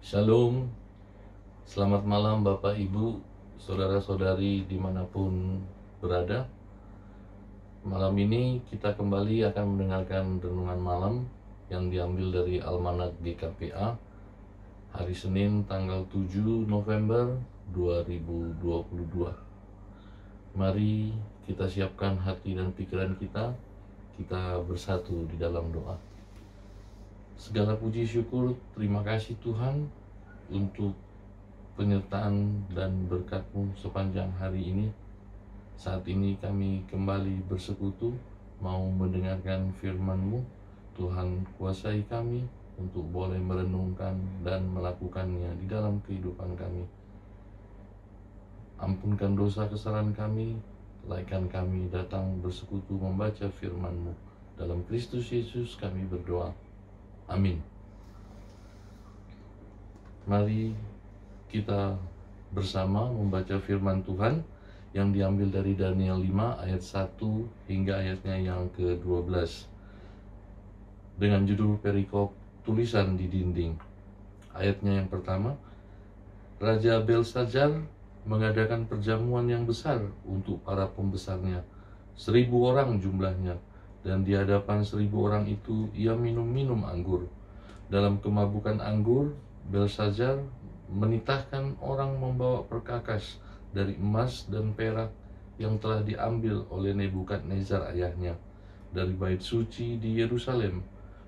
Shalom, selamat malam Bapak Ibu, Saudara-saudari dimanapun berada. Malam ini kita kembali akan mendengarkan renungan malam yang diambil dari Almanak GKPA hari Senin tanggal 7 November 2022. Mari kita siapkan hati dan pikiran kita bersatu di dalam doa. Segala puji syukur, terima kasih Tuhan untuk penyertaan dan berkat-Mu sepanjang hari ini. Saat ini kami kembali bersekutu, mau mendengarkan firman-Mu. Tuhan, kuasai kami untuk boleh merenungkan dan melakukannya di dalam kehidupan kami. Ampunkan dosa kesalahan kami, laikan kami datang bersekutu membaca firman-Mu. Dalam Kristus Yesus kami berdoa. Amin. Mari kita bersama membaca firman Tuhan yang diambil dari Daniel 5 ayat 1 hingga ayatnya yang ke-12 dengan judul perikop tulisan di dinding. Ayatnya yang pertama, Raja Belsazar mengadakan perjamuan yang besar untuk para pembesarnya, 1.000 orang jumlahnya, dan di hadapan 1.000 orang itu ia minum anggur. Dalam kemabukan anggur, Belsazar menitahkan orang membawa perkakas dari emas dan perak yang telah diambil oleh Nebukadnezar ayahnya dari bait suci di Yerusalem,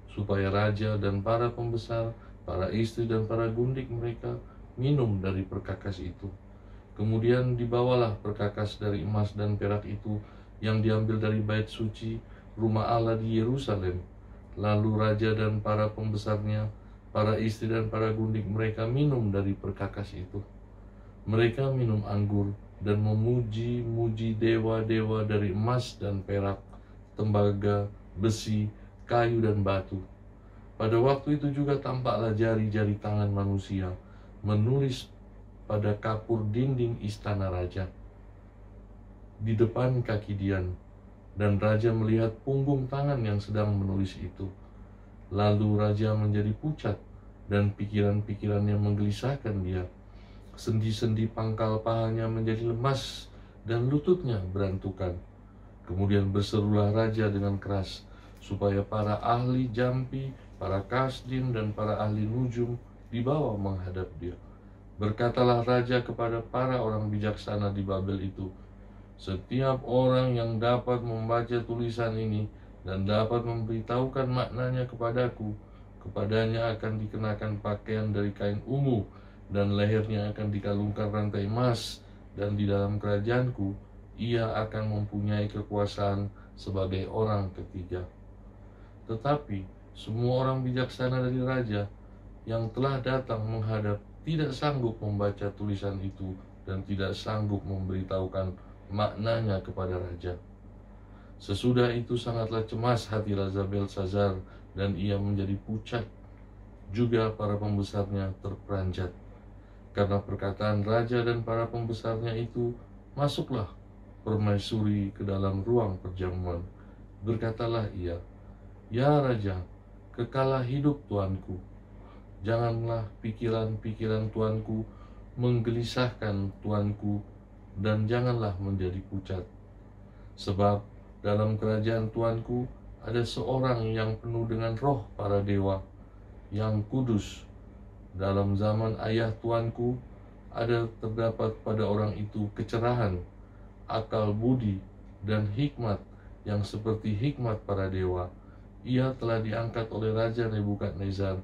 supaya raja dan para pembesar, para istri dan para gundik mereka minum dari perkakas itu. Kemudian dibawalah perkakas dari emas dan perak itu yang diambil dari bait suci rumah Allah di Yerusalem. Lalu raja dan para pembesarnya, para istri dan para gundik mereka minum dari perkakas itu. Mereka minum anggur dan memuji-muji dewa-dewa dari emas dan perak, tembaga, besi, kayu dan batu. Pada waktu itu juga tampaklah jari-jari tangan manusia menulis pada kapur dinding istana raja di depan kaki Dian, dan raja melihat punggung tangan yang sedang menulis itu. Lalu raja menjadi pucat dan pikiran-pikirannya menggelisahkan dia. Sendi-sendi pangkal pahanya menjadi lemas dan lututnya berantukan. Kemudian berserulah raja dengan keras supaya para ahli jampi, para kasdim dan para ahli nujum dibawa menghadap dia. Berkatalah raja kepada para orang bijaksana di Babel itu, setiap orang yang dapat membaca tulisan ini dan dapat memberitahukan maknanya kepadaku, kepadanya akan dikenakan pakaian dari kain ungu, dan lehernya akan dikalungkan rantai emas, dan di dalam kerajaanku ia akan mempunyai kekuasaan sebagai orang ketiga. Tetapi semua orang bijaksana dari raja yang telah datang menghadap tidak sanggup membaca tulisan itu dan tidak sanggup memberitahukan maknanya kepada raja. Sesudah itu sangatlah cemas hati Raja Belsazar dan ia menjadi pucat. Juga para pembesarnya terperanjat. Karena perkataan raja dan para pembesarnya itu, masuklah permaisuri ke dalam ruang perjamuan. Berkatalah ia, "Ya raja, kekalah hidup tuanku. Janganlah pikiran-pikiran tuanku menggelisahkan tuanku, dan janganlah menjadi pucat. Sebab dalam kerajaan tuanku ada seorang yang penuh dengan roh para dewa, yang kudus. Dalam zaman ayah tuanku terdapat pada orang itu kecerahan, akal budi, dan hikmat yang seperti hikmat para dewa. Ia telah diangkat oleh Raja Nebukadnezar,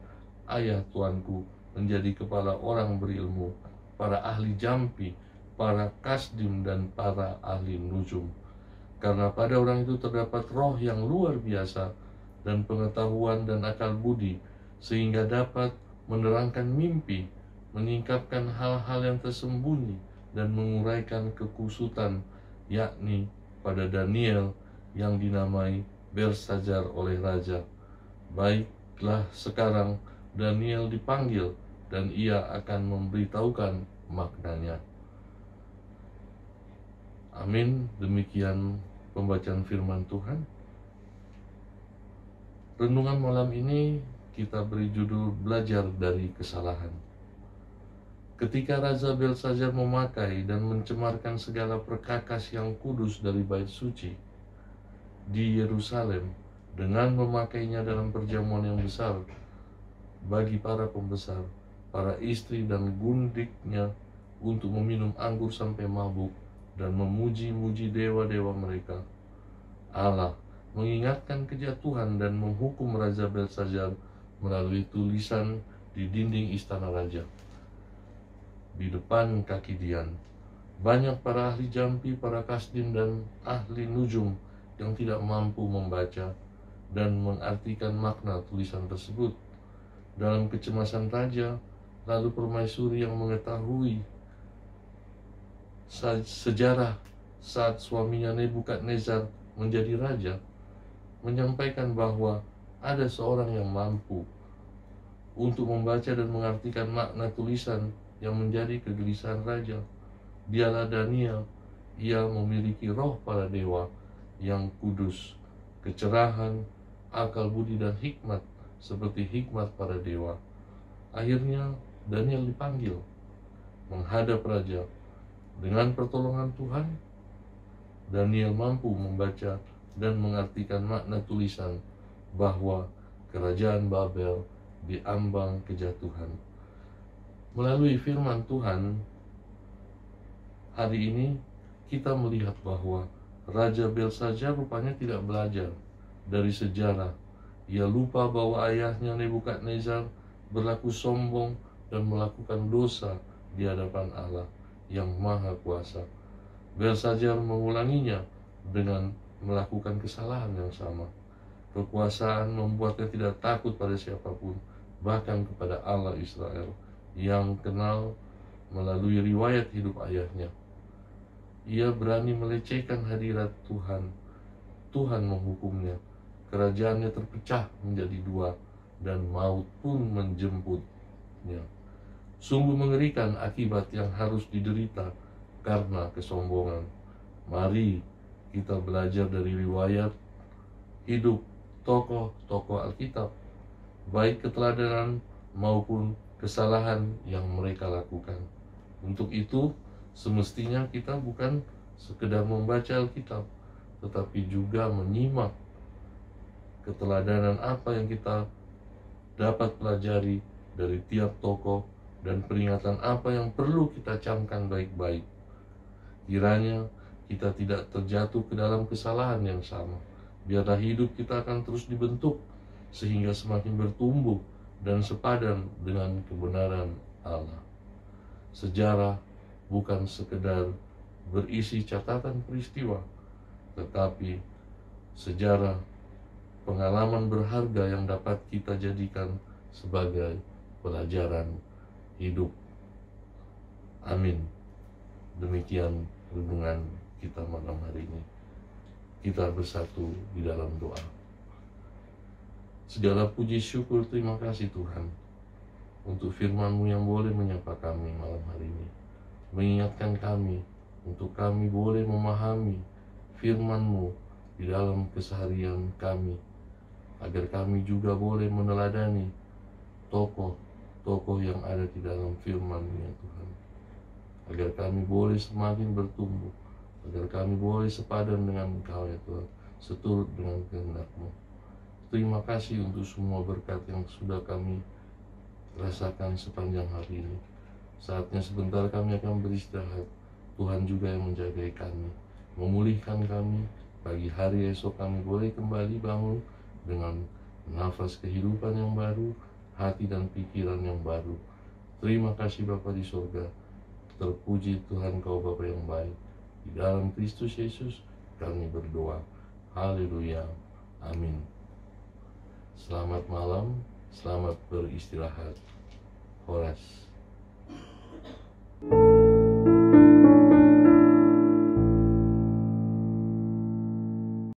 ayah tuanku, menjadi kepala orang berilmu, para ahli jampi, para kasdim dan para ahli nujum. Karena pada orang itu terdapat roh yang luar biasa dan pengetahuan dan akal budi, sehingga dapat menerangkan mimpi, menyingkapkan hal-hal yang tersembunyi dan menguraikan kekusutan, yakni pada Daniel yang dinamai Belsazar oleh raja. Baiklah, sekarang Daniel dipanggil dan ia akan memberitahukan maknanya." Amin. Demikian pembacaan firman Tuhan. Renungan malam ini kita beri judul belajar dari kesalahan. Ketika Raja Belsazar memakai dan mencemarkan segala perkakas yang kudus dari bait suci di Yerusalem dengan memakainya dalam perjamuan yang besar bagi para pembesar, para istri dan gundiknya untuk meminum anggur sampai mabuk dan memuji-muji dewa-dewa mereka, Allah mengingatkan kejatuhan dan menghukum Raja Belsazar melalui tulisan di dinding istana raja. Di depan kaki Dian, banyak para ahli jampi, para kasdim, dan ahli nujum yang tidak mampu membaca dan mengartikan makna tulisan tersebut. Dalam kecemasan raja, lalu permaisuri yang mengetahui sejarah saat suaminya Nebukadnezar menjadi raja, menyampaikan bahwa ada seorang yang mampu untuk membaca dan mengartikan makna tulisan yang menjadi kegelisahan raja. Dialah Daniel. Ia memiliki roh para dewa yang kudus, kecerahan, akal budi dan hikmat seperti hikmat para dewa. Akhirnya Daniel dipanggil menghadap raja. Dengan pertolongan Tuhan, Daniel mampu membaca dan mengartikan makna tulisan bahwa kerajaan Babel diambang kejatuhan. Melalui firman Tuhan, hari ini kita melihat bahwa Raja Belsazar rupanya tidak belajar dari sejarah. Ia lupa bahwa ayahnya Nebukadnezar berlaku sombong dan melakukan dosa di hadapan Allah yang Maha Kuasa. Belsazar mengulanginya dengan melakukan kesalahan yang sama. Kekuasaan membuatnya tidak takut pada siapapun, bahkan kepada Allah Israel yang kenal melalui riwayat hidup ayahnya. Ia berani melecehkan hadirat Tuhan. Tuhan menghukumnya. Kerajaannya terpecah menjadi dua dan maut pun menjemputnya. Sungguh mengerikan akibat yang harus diderita karena kesombongan. Mari kita belajar dari riwayat hidup tokoh-tokoh Alkitab, baik keteladanan maupun kesalahan yang mereka lakukan. Untuk itu, semestinya kita bukan sekedar membaca Alkitab, tetapi juga menyimak keteladanan apa yang kita dapat pelajari dari tiap tokoh dan peringatan apa yang perlu kita camkan baik-baik. Kiranya kita tidak terjatuh ke dalam kesalahan yang sama. Biarlah hidup kita akan terus dibentuk sehingga semakin bertumbuh dan sepadan dengan kebenaran Allah. Sejarah bukan sekedar berisi catatan peristiwa, tetapi sejarah pengalaman berharga yang dapat kita jadikan sebagai pelajaran hidup. Amin. Demikian renungan kita malam hari ini. Kita bersatu di dalam doa. Segala puji syukur terima kasih Tuhan untuk firman-Mu yang boleh menyapa kami malam hari ini, mengingatkan kami untuk kami boleh memahami firman-Mu di dalam keseharian kami, agar kami juga boleh meneladani tokoh-tokoh yang ada di dalam firman-Mu ya Tuhan, agar kami boleh semakin bertumbuh, agar kami boleh sepadan dengan Engkau ya Tuhan, seturut dengan kehendak-Mu. Terima kasih untuk semua berkat yang sudah kami rasakan sepanjang hari ini. Saatnya sebentar kami akan beristirahat. Tuhan juga yang menjaga kami, memulihkan kami. Pagi hari esok kami boleh kembali bangun dengan nafas kehidupan yang baru, hati dan pikiran yang baru. Terima kasih Bapa di surga. Terpuji Tuhan Kau Bapa yang baik. Di dalam Kristus Yesus kami berdoa. Haleluya. Amin. Selamat malam, selamat beristirahat. Horas.